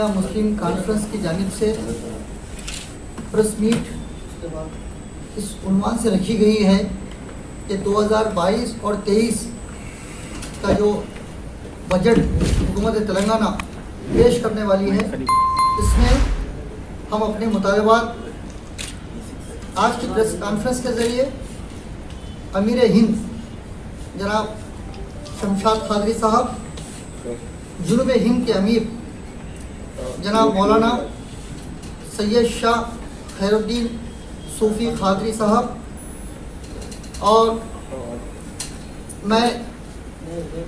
India Muslim conference की जानिब से प्रेस मीट इस उन्वान से रखी गई है कि 2022 और 23 का जो बजट हुकूमत तेलंगाना पेश करने वाली है, इसमें हम अपने मुतालबात आज की प्रेस कॉन्फ्रेंस के ज़रिए अमीर हिंद जनाब शमशाद खादरी साहब, जुनूब हिंद के अमीर जनाब मौलाना सैयद शाह खैरुद्दीन सूफ़ी खादरी साहब और मैं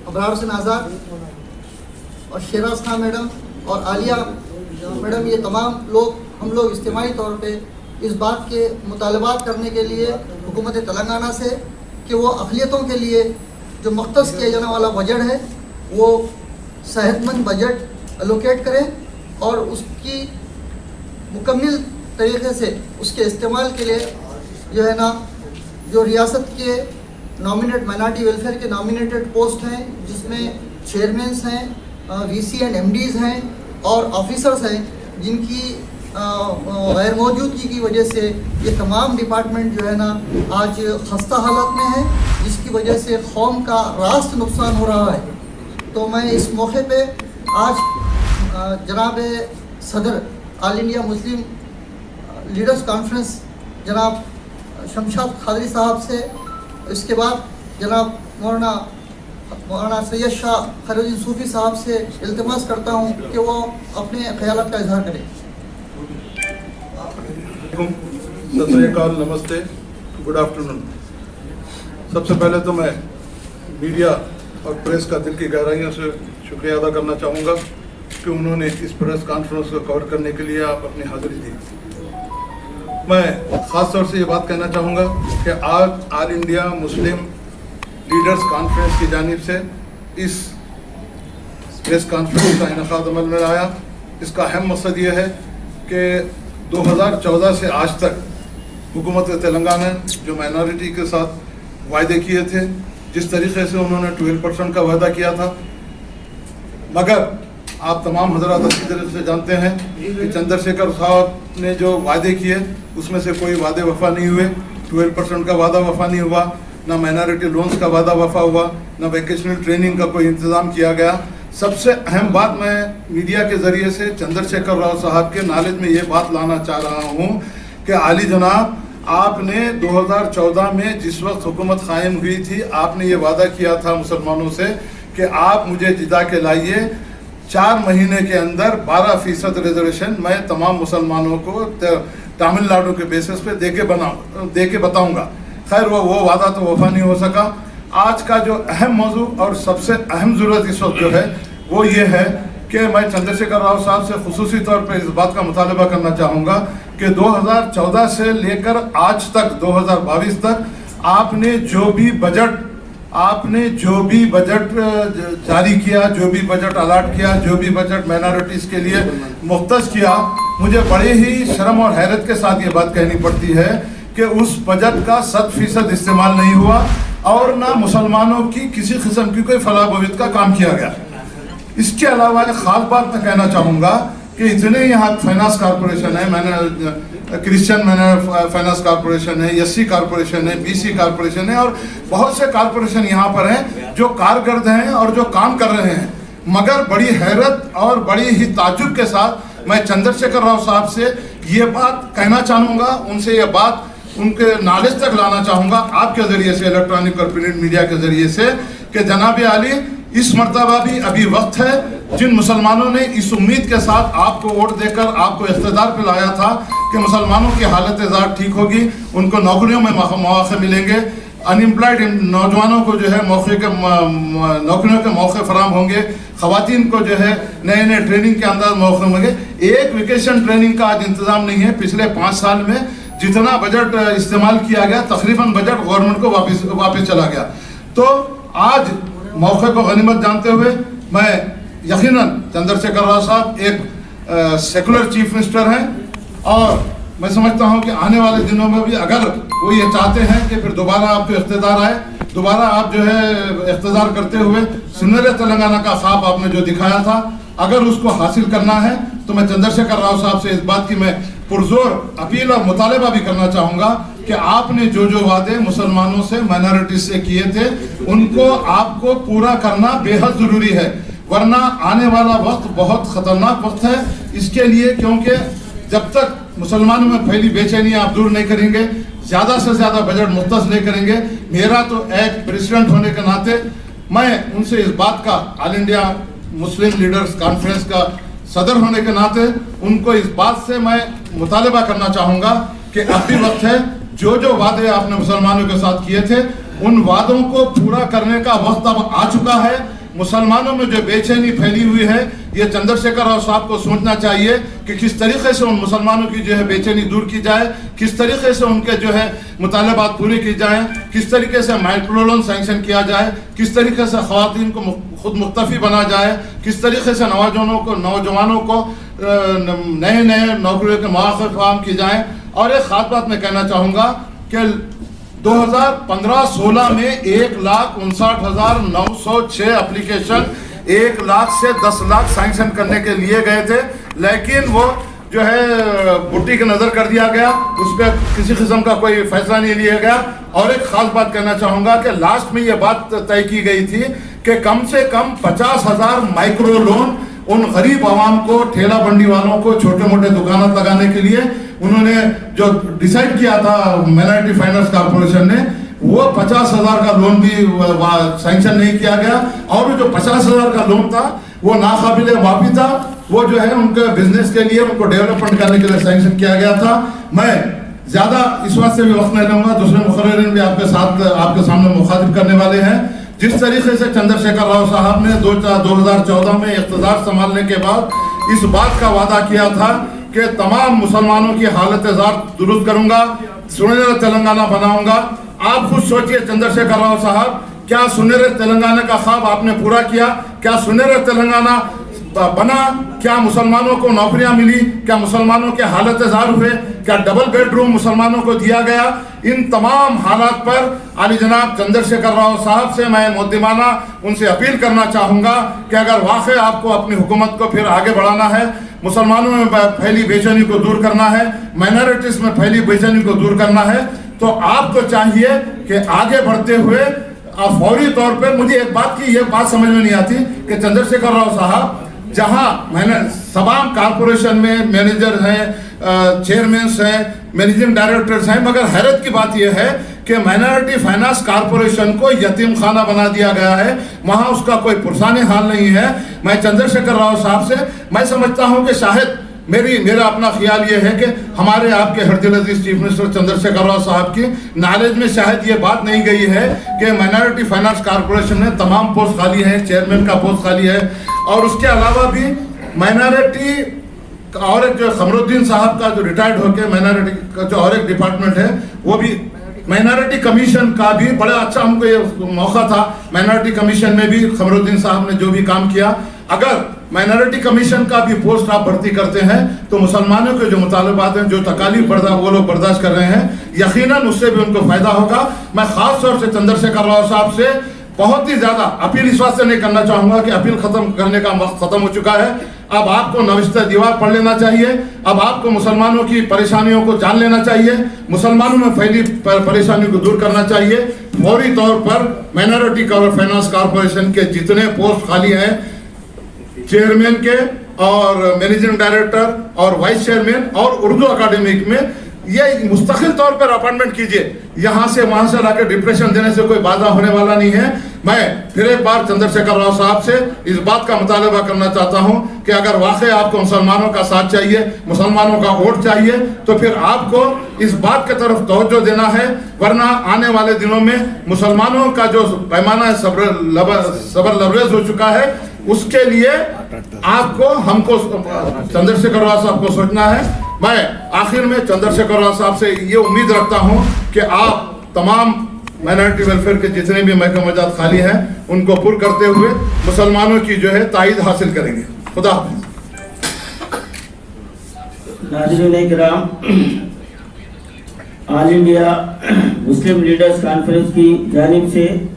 अबरार हुसैन आज़ाद और शेराज खान मैडम और आलिया मैडम, ये तमाम लोग हम लोग इज्तिमाई तौर पे इस बात के मुतालबात करने के लिए हुकूमत तेलंगाना से कि वो अक़लियतों के लिए जो मख्तस किया जाने वाला बजट है वो सेहतमंद बजट एलोकेट करें और उसकी मुकम्मल तरीक़े से उसके इस्तेमाल के लिए जो है ना, जो रियासत के नॉमिनेट माइनॉरिटी वेलफेयर के नॉमिनेटेड पोस्ट हैं, जिसमें चेयरमैन्स हैं, वीसी एंड एमडीज़ हैं और ऑफिसर्स हैं, जिनकी गैर मौजूदगी की वजह से ये तमाम डिपार्टमेंट जो है ना आज खस्ता हालत में है, जिसकी वजह से कौम का रास्त नुकसान हो रहा है। तो मैं इस मौके पे आज जनाब सदर all India Muslim leaders conference जनाब शमशाद खादरी साहब से, इसके बाद जनाब मौलाना सैयद शाह खैरुद्दीन सूफ़ी साहब से इल्तिमास करता हूँ कि वो अपने ख्यालात का इजहार करें। सत श्री अकाल, नमस्ते, गुड आफ्टरनून। सबसे पहले तो मैं मीडिया और प्रेस का दिल की गहराइयों से शुक्रिया अदा करना चाहूँगा कि उन्होंने इस प्रेस कॉन्फ्रेंस को कवर करने के लिए आप अपनी हाज़िरी दी। मैं ख़ास तौर से ये बात कहना चाहूँगा कि आज all India Muslim leaders conference की जानिब से इस प्रेस कॉन्फ्रेंस का इनेकाद अमल में आया। इसका अहम मकसद ये है कि 2014 से आज तक हुकूमत तेलंगाना जो माइनॉरिटी के साथ वायदे किए थे, जिस तरीके से उन्होंने 12% का वादा किया था, मगर आप तमाम हजरात अच्छी तरह से जानते हैं कि चंद्रशेखर साहब ने जो वादे किए उसमें से कोई वादे वफा नहीं हुए। 12% का वादा वफा नहीं हुआ, ना माइनॉरिटी लोन्स का वादा वफा हुआ, ना वैकेशनल ट्रेनिंग का कोई इंतज़ाम किया गया। सबसे अहम बात मैं मीडिया के ज़रिए से चंद्रशेखर राव साहब के नॉलेज में ये बात लाना चाह रहा हूँ कि आली जनाब, आपने 2014 में जिस वक्त हुकूमत कायम हुई थी, आपने ये वादा किया था मुसलमानों से कि आप मुझे जिता के लाइए, 4 महीने के अंदर 12% रिजर्वेशन मैं तमाम मुसलमानों को तमिलनाडु के बेसिस पे दे के बताऊँगा। खैर वो वादा तो वफा नहीं हो सका। आज का जो अहम मौजू और सबसे अहम ज़रूरत इस वक्त जो है वो ये है कि मैं चंद्रशेखर राव साहब से खुसूसी तौर पर इस बात का मुतालबा करना चाहूँगा कि 2014 से लेकर आज तक 2022 तक आपने जो भी बजट जारी किया, जो भी बजट अलाट किया, जो भी बजट माइनॉरिटीज़ के लिए मुख्तस किया, मुझे बड़े ही शर्म और हैरत के साथ ये बात कहनी पड़ती है कि उस बजट का 100% इस्तेमाल नहीं हुआ और ना मुसलमानों की किसी किस्म की कोई फलाह बहबूद का काम किया गया। इसके अलावा एक ख़ास बात मैं कहना चाहूँगा कि इतने यहाँ फाइनेंस कॉरपोरेशन है, मैंने क्रिश्चियन फाइनेंस कॉरपोरेशन है, एससी कॉरपोरेशन है, बीसी कॉरपोरेशन है और बहुत से कॉरपोरेशन यहाँ पर हैं जो कारकर्द हैं और जो काम कर रहे हैं। मगर बड़ी हैरत और बड़ी ही ताज्जुब के साथ मैं चंद्रशेखर राव साहब से ये बात कहना चाहूँगा, उनसे ये बात उनके नॉलेज तक लाना चाहूँगा आपके ज़रिए से, इलेक्ट्रॉनिक और प्रिंट मीडिया के ज़रिए से, कि जनाब आली, इस मरतबा भी अभी वक्त है। जिन मुसलमानों ने इस उम्मीद के साथ आपको वोट देकर आपको इख्तिदार पे लाया था कि मुसलमानों की हालत ज़ात ठीक होगी, उनको नौकरियों में मौके मिलेंगे, अनएम्प्लॉयड नौजवानों को जो है नौकरियों के मौके फराम होंगे, ख़वातीन को जो है नए नए ट्रेनिंग के अंदाज मौके होंगे। एक वेकेशन ट्रेनिंग का आज इंतज़ाम नहीं है। पिछले 5 साल में जितना बजट इस्तेमाल किया गया, तकरीबन बजट गवर्नमेंट को वापस चला गया। तो आज मौके को गनीमत जानते हुए मैं यकीनन चंद्रशेखर राव साहब एक सेकुलर चीफ मिनिस्टर हैं और मैं समझता हूं कि आने वाले दिनों में भी अगर वो ये चाहते हैं कि फिर दोबारा आपको इख्तिदार आए, दोबारा आप जो है इख्तिदार करते हुए सुनहरे तेलंगाना का ख्वाब आपने जो दिखाया था अगर उसको हासिल करना है तो मैं चंद्रशेखर राव साहब से इस बात की मैं पुरजोर अपील और मुतालबा भी करना चाहूँगा कि आपने जो जो वादे मुसलमानों से, माइनॉरिटी से किए थे, उनको आपको पूरा करना बेहद ज़रूरी है, वरना आने वाला वक्त बहुत ख़तरनाक वक्त है इसके लिए, क्योंकि जब तक मुसलमानों में फैली बेचैनी आप दूर नहीं करेंगे, ज़्यादा से ज़्यादा बजट मुख्तस नहीं करेंगे, मेरा तो एक प्रेसिडेंट होने के नाते मैं उनसे इस बात का, all India Muslim leaders conference का सदर होने के नाते उनको इस बात से मैं मुतालबा करना चाहूँगा कि अब भी वक्त है, जो जो वादे आपने मुसलमानों के साथ किए थे उन वादों को पूरा करने का वक्त अब आ चुका है। मुसलमानों में जो बेचैनी फैली हुई है, ये चंद्रशेखर राव साहब को सोचना चाहिए कि किस तरीके से उन मुसलमानों की जो है बेचैनी दूर की जाए, किस तरीके से उनके जो है मुतालबात पूरे की जाए, किस तरीके से माइक्रो लोन सैंक्शन किया जाए, किस तरीके से ख़वातीन को खुद मुख्तफी बना जाए, किस तरीके से नौजवानों को नए नए नौकरियों के मौक़े फराहम की जाए। और एक ख़ास बात मैं कहना चाहूँगा कि 2015-16 में 1,59,906 एप्लीकेशन 1 लाख से 10 लाख सैंक्शन करने के लिए गए थे, लेकिन वो जो है बुट्टी की नज़र कर दिया गया, उस पर किसी किस्म का कोई फैसला नहीं लिया गया। और एक ख़ास बात कहना चाहूँगा कि लास्ट में ये बात तय की गई थी कि कम से कम 50,000 माइक्रो लोन उन गरीब आवाम को, ठेला बंडी वालों को, छोटे मोटे दुकान लगाने के लिए उन्होंने जो डिसाइड किया था माइनॉरिटी फाइनेंस कॉर्पोरेशन ने, वो 50,000 का लोन भी सैंक्शन नहीं किया गया। और जो 50,000 का लोन था वो नाकाबिल वापसी था, वो जो है उनके बिजनेस के लिए, उनको डेवलपमेंट करने के लिए सैंक्शन किया गया था। मैं ज़्यादा इस बात से भी वक्त नहीं लूँगा, दूसरे मुखर्रिरीन भी आपके सामने मुखातिब करने वाले हैं। जिस तरीके से चंद्रशेखर राव साहब ने 2014 में इक़्तिदार संभालने के बाद इस बात का वादा किया था कि तमाम मुसलमानों की हालत ज़ात दुरुस्त करूंगा, सुनहरा तेलंगाना बनाऊंगा। आप खुद सोचिए चंद्रशेखर राव साहब, क्या सुनहरे तेलंगाना का ख्वाब आपने पूरा किया? क्या सुनहरा तेलंगाना बना? क्या मुसलमानों को नौकरियां मिली? क्या मुसलमानों के हालत ज़ार हुए? क्या डबल बेडरूम मुसलमानों को दिया गया? इन तमाम हालात पर आली जनाब चंद्रशेखर राव साहब से मैं मुद्दिमाना उनसे अपील करना चाहूँगा कि अगर वाकई आपको अपनी हुकूमत को फिर आगे बढ़ाना है, मुसलमानों में फैली बेचैनी को दूर करना है, माइनॉरिटीज़ में फैली बेचैनी को दूर करना है, तो आपको चाहिए कि आगे बढ़ते हुए फौरी तौर पर, मुझे एक बात की ये बात समझ में नहीं आती कि चंद्रशेखर राव साहब जहां मैंने तमाम कॉरपोरेशन में मैनेजर हैं, चेयरमैन हैं, मैनेजिंग डायरेक्टर्स हैं, मगर हैरत की बात यह है कि माइनॉरिटी फाइनेंस कॉरपोरेशन को यतीम खाना बना दिया गया है, वहां उसका कोई पुरसाने हाल नहीं है। मैं चंद्रशेखर राव साहब से मैं समझता हूं कि शायद मेरा अपना ख्याल ये है कि हमारे आपके हरदिल अजीज चीफ मिनिस्टर चंद्रशेखर राव साहब की नॉलेज में शायद ये बात नहीं गई है कि माइनॉरिटी फाइनेंस कॉरपोरेशन में तमाम पोस्ट खाली है, चेयरमैन का पोस्ट खाली है, और उसके अलावा भी माइनॉरिटी और एक जो खमरुद्दीन साहब का जो रिटायर्ड होकर माइनॉरिटी का जो और एक डिपार्टमेंट है, वो भी माइनॉरिटी कमीशन का भी बड़ा अच्छा हमको ये मौका था। माइनॉरिटी कमीशन में भी खमरुद्दीन साहब ने जो भी काम किया, अगर माइनॉरिटी कमीशन का भी पोस्ट आप भर्ती करते हैं तो मुसलमानों के जो मुतालबात हैं, जो तकालीफ वो लोग बर्दाश्त कर रहे हैं, यकीनन उससे भी उनको फायदा होगा। मैं खास तौर से चंद्रशेखर राव साहब से बहुत ही ज्यादा अपील इस बात से नहीं करना चाहूंगा कि अपील खत्म करने का वक्त खत्म हो चुका है। अब आपको नविश्ता दीवार पढ़ लेना चाहिए, अब आपको मुसलमानों की परेशानियों को जान लेना चाहिए, मुसलमानों में फैली परेशानियों को दूर करना चाहिए। फौरी तौर पर माइनॉरिटी फाइनेंस कॉरपोरेशन के जितने पोस्ट खाली हैं, चेयरमैन के और मैनेजिंग डायरेक्टर और वाइस चेयरमैन और उर्दू अकादमिक में, ये मुस्तकिल तौर पर अपॉइंटमेंट कीजिए। यहाँ से वहाँ से लाकर डिप्रेशन देने से कोई बाधा होने वाला नहीं है। मैं फिर एक बार चंद्रशेखर राव साहब से इस बात का मुतालबा करना चाहता हूँ कि अगर वाकई आपको मुसलमानों का साथ चाहिए, मुसलमानों का वोट चाहिए, तो फिर आपको इस बात की तरफ तवज्जो देना है, वरना आने वाले दिनों में मुसलमानों का जो पैमाना है सबर लबरेज हो चुका है, उसके लिए आपको हमको चंद्रशेखर राव साहब को सोचना है। मैं आखिर में चंद्रशेखर राव साहब से ये उम्मीद रखता हूं कि आप तमाम माइनॉरिटी वेलफेयर के जितने भी महकमात खाली हैं उनको पूर्ण करते हुए मुसलमानों की जो है तायद हासिल करेंगे। खुदा हाफिज़। नाज़रीन किराम, all India Muslim leaders conference की जानिब से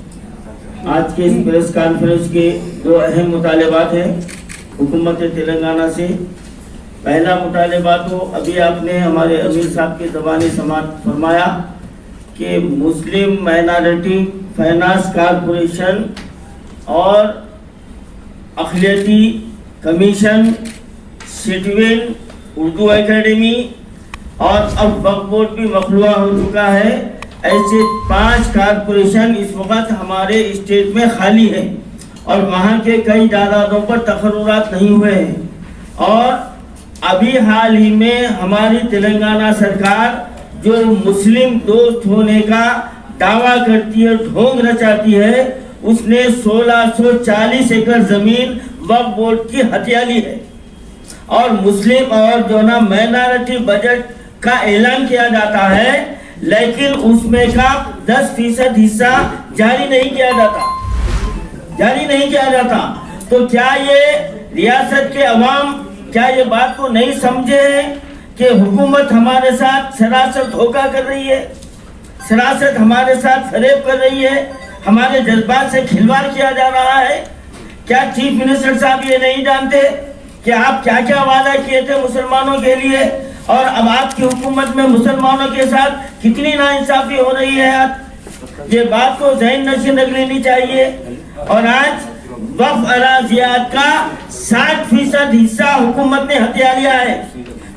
आज के इस प्रेस कॉन्फ्रेंस के दो अहम मुतालबात हैं। हुकूमत तेलंगाना से। पहला मुतालबा तो अभी आपने हमारे अमीर साहब की ज़बानी समाअत फरमाया कि मुस्लिम माइनॉरिटी फाइनेंस कॉरपोरेशन और अखिलती कमीशन, सिटविन, उर्दू एकेडमी और अब वक्फ बोर्ड भी मखलूआ हो चुका है। ऐसे 5 कॉरपोरेशन इस वक्त हमारे स्टेट में खाली है और वहाँ के कई जायदादों पर तकर्रुरात नहीं हुए हैं। और अभी हाल ही में हमारी तेलंगाना सरकार जो मुस्लिम दोस्त होने का दावा करती है, ढोंग रचाती है, उसने 1640 एकड़ जमीन वक्फ बोर्ड की हत्या ली है। और मुस्लिम और जो ना माइनॉरिटी बजट का ऐलान किया जाता है, लेकिन उसमें का 10% हिस्सा जारी नहीं किया जाता। तो क्या ये रियासत के अवाम क्या ये बात को नहीं समझे हैं कि हुकूमत हमारे साथ सरासर धोखा कर रही है, सरासर हमारे साथ फरेब कर रही है, हमारे जज्बात से खिलवाड़ किया जा रहा है। क्या चीफ मिनिस्टर साहब ये नहीं जानते कि आप क्या क्या वादा किए थे मुसलमानों के लिए, और अब आपकी हुकूमत में मुसलमानों के साथ कितनी नाइंसाफी हो रही है? आप ये बात को ज़हन नशीन रख लेनी चाहिए। और आज वक्फ अराजियात का 60% हिस्सा हुकूमत ने हत्या लिया है।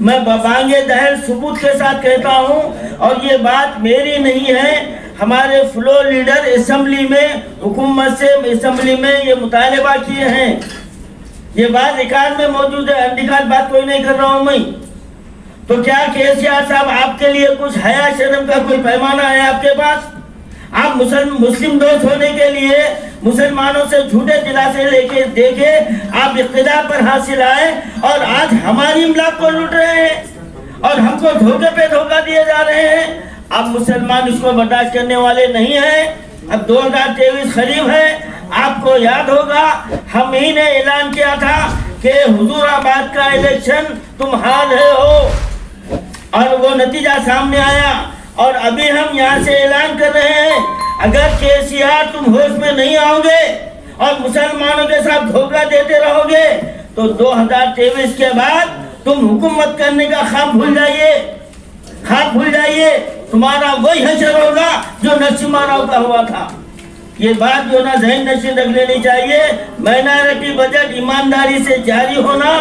मैं बांगे दहल सबूत के साथ कहता हूँ, और ये बात मेरी नहीं है, हमारे फ्लोर लीडर असेंबली में हुकूमत से असेंबली में ये मुतालबा किए हैं। ये बात रिकॉर्ड में मौजूद है, अनरिकॉर्ड बात कोई नहीं कर रहा हूँ मैं। तो क्या केसीआर साहब आपके लिए कुछ हया शर्म का कोई पैमाना है आपके पास? आप मुस्लिम दोस्त होने के लिए मुसलमानों से झूठे दिलासे लेके देके आप इख्तिदार पर हासिल आए, और आज हमारी इमलाक को लूट रहे हैं और हमको धोखे पे धोखा दिए जा रहे हैं। अब मुसलमान इसको बर्दाश्त करने वाले नहीं हैं। अब 2023 करीब है, आपको याद होगा हम ही ने ऐलान किया था कि हुजूराबाद का इलेक्शन तुम हार रहे हो, और वो नतीजा सामने आया। और अभी हम यहाँ से ऐलान कर रहे हैं, अगर केसीआर तुम होश में नहीं आओगे और मुसलमानों के साथ धोखा देते रहोगे तो 2023 के बाद तुम हुकूमत करने का ख्वाब भूल जाइए। तुम्हारा वही हशर होगा जो नरसिम्हा राव का हुआ था। ये बात जो ना ज़हन नशीन रख लेनी चाहिए। माइनॉरिटी बजट ईमानदारी से जारी होना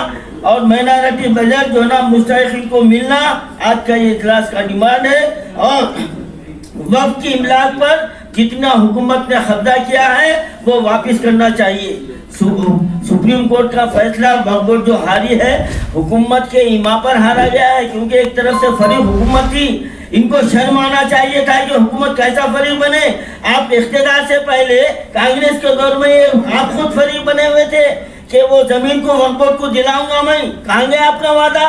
और माइनॉरिटी बजट जो ना मुस्तहिक़ीन को मिलना आज का ये इजलास का डिमांड है। और वक्फ की इमलाक पर जितना हुकूमत ने कब्जा किया है वो वापस करना चाहिए। सुप्रीम कोर्ट का फैसला वक्फ बोर्ड जो हारी है, हुकूमत के ईमा पर हारा गया है, क्योंकि एक तरफ से फरीक हुकूमत थी। इनको शर्म आना चाहिए था कि हुकूमत कैसा फरीक बने। आप इख्तियार से पहले कांग्रेस के दौर में आप खुद फरीक बने हुए थे कि वो जमीन को वक्फ बोर्ड को दिलाऊंगा मैं। कहाँ गया आपका वादा?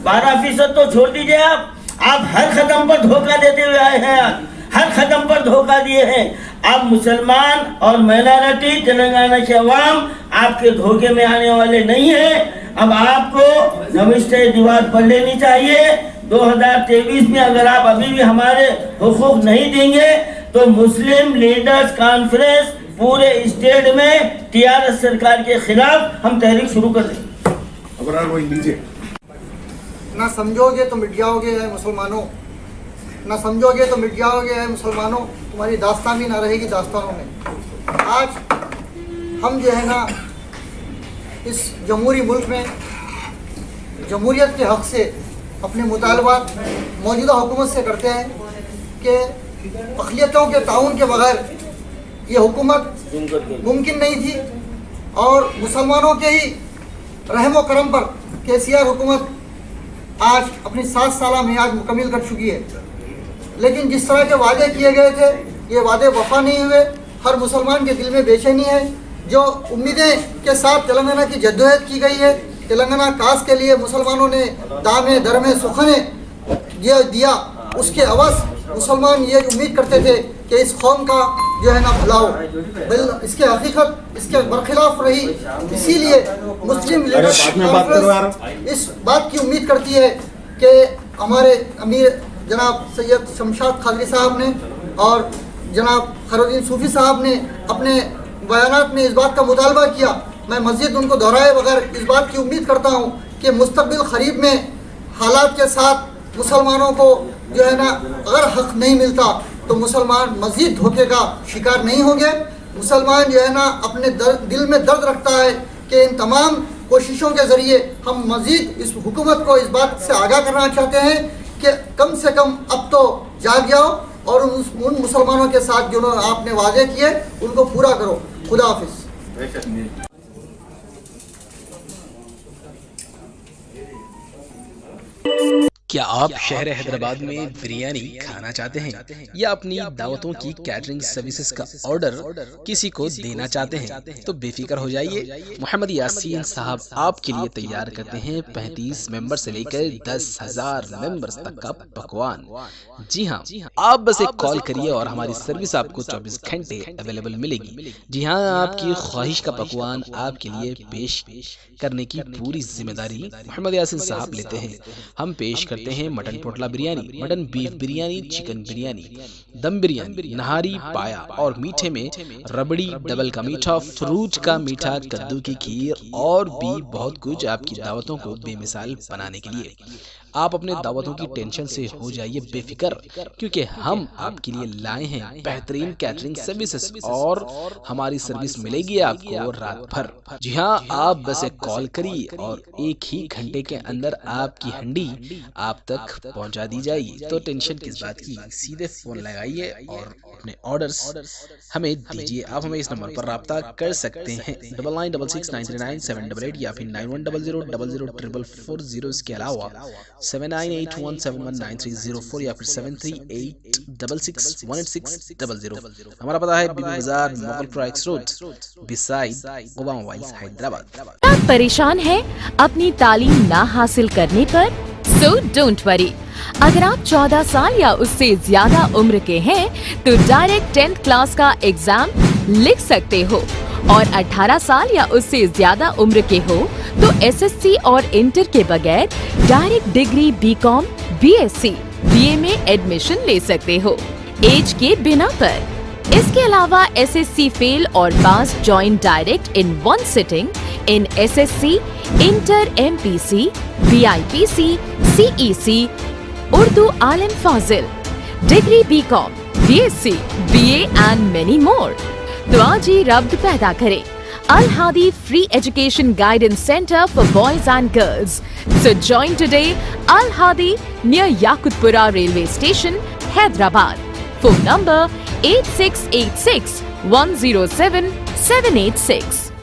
12% तो छोड़ दीजिए। आप हर कदम पर धोखा देते हुए आए हैं, हर कदम पर धोखा दिए हैं। आप मुसलमान और माइनॉरिटी तेलंगाना के अवाम आपके धोखे में आने वाले नहीं हैं। अब आपको नविश्ते दीवार पढ़ लेनी चाहिए। 2023 में अगर आप अभी भी हमारे हुकूक नहीं देंगे तो मुस्लिम लीडर्स कॉन्फ्रेंस पूरे स्टेट में टीआरएस सरकार के खिलाफ हम तहरीक शुरू कर देंगे। ना समझोगे तो मिट जाओगे है मुसलमानों, ना समझोगे तो मिट जाओगे है मुसलमानों। तुम्हारी दास्तान भी ना रहेगी दास्तानों में। आज हम जो है ना इस जमहूरी मुल्क में जमहूरियत के हक़ से अपने मुतालबात मौजूदा हुकूमत से करते हैं कि अक़लियतों के ताउन के बगैर ये हुकूमत मुमकिन नहीं थी, और मुसलमानों के ही रहम व करम पर केसीआर हुकूमत आज अपनी 7 साला मियाद मुकम्मिल कर चुकी है। लेकिन जिस तरह के वादे किए गए थे ये वादे वफा नहीं हुए। हर मुसलमान के दिल में बेचैनी है। जो उम्मीदें के साथ तेलंगाना की जद्दोजहद की गई है, तेलंगाना कास के लिए मुसलमानों ने दामे दरमे सुखने दिया, उसके अवस मुसलमान ये उम्मीद करते थे कि इस कौम का जो है ना भला हो, इसके हकीकत इसके बरखिलाफ रही। इसीलिए मुस्लिम लीडरशिप कॉन्फ्रेंस इस बात की उम्मीद करती है कि हमारे अमीर जनाब सैयद शमशाद खादरी साहब ने और जनाब खैरुद्दीन सूफी साहब ने अपने बयानात में इस बात का मुतालबा किया मैं मज़ीद उनको दोहराए बगैर इस बात की उम्मीद करता हूँ कि मुस्तक़बिल क़रीब में हालात के साथ मुसलमानों को जो है ना अगर हक़ नहीं मिलता तो मुसलमान मज़ीद धोखे का शिकार नहीं होंगे। मुसलमान जो है ना अपने दिल में दर्द रखता है कि इन तमाम कोशिशों के ज़रिए हम मज़ीद इस हुकूमत को इस बात से आगाह करना चाहते हैं कि कम से कम अब तो जाग जाओ और उन मुसलमानों के साथ जो आपने वादे किए उनको पूरा करो। खुदा हाफिज़। क्या आप शहर हैदराबाद में बिरयानी खाना चाहते हैं या अपनी दावतों की कैटरिंग सर्विसेज का ऑर्डर किसी को देना चाहते हैं तो बेफिक्र हो जाइए। मोहम्मद यासीन साहब आपके लिए तैयार करते हैं 35 मेंबर से लेकर 10,000 मेंबर्स तक का पकवान। जी हाँ, आप बस एक कॉल करिए और हमारी सर्विस आपको 24 घंटे अवेलेबल मिलेगी। जी हाँ, आपकी ख्वाहिश का पकवान आपके लिए पेश करने की पूरी जिम्मेदारी मोहम्मद यासीन साहब लेते हैं। हम पेश करते हैं मटन पोटला biryani, mutton beef biryani, chicken biryani, दम बिरयानी, नहारी, पाया और मीठे में रबड़ी, डबल का मीठा, फ्रूट का मीठा, कद्दू की खीर और भी बहुत कुछ आपकी दावतों को बेमिसाल बनाने के लिए। आप अपने दावतों की टेंशन से हो जाइए बेफिक्र, क्योंकि हम आपके लिए लाए हैं बेहतरीन कैटरिंग सर्विसेज और हमारी सर्विस मिलेगी आपको रात भर। जी हाँ, आप बस एक कॉल करिए और 1 ही घंटे के अंदर आपकी हंडी आप तक पहुंचा दी जाएगी। तो टेंशन किस बात की, सीधे फोन लगाइए और अपने ऑर्डर्स हमें दीजिए। आप हमें इस नंबर पर राब्ता कर सकते हैं 9966939788 या फिर 9100000040। इसके अलावा 7981719304 या फिर 7386618600। हमारा पता है Bibi Bazaar, Moghalpura X road, beside Obama mobiles, Hyderabad. आप परेशान हैं अपनी तालीम ना हासिल करने पर? सो डोंट वरी, अगर आप 14 साल या उससे ज्यादा उम्र के हैं तो डायरेक्ट 10th क्लास का एग्जाम लिख सकते हो और 18 साल या उससे ज्यादा उम्र के हो तो एसएससी और इंटर के बगैर direct degree BCom, BSc, BA में एडमिशन ले सकते हो एज के बिना पर। इसके अलावा एसएससी फेल और pass join direct in 1 sitting in SSC, inter, MPC, BIPC, CEC, Urdu आलिम फाजिल, degree BCom, BSc, BA and many more. तो आज ही रब्त पैदा करें। Al Hadi Free Education Guidance Center for Boys and Girls. So join today Al Hadi near Yakutpura Railway Station, Hyderabad. Phone number 8686 107 786.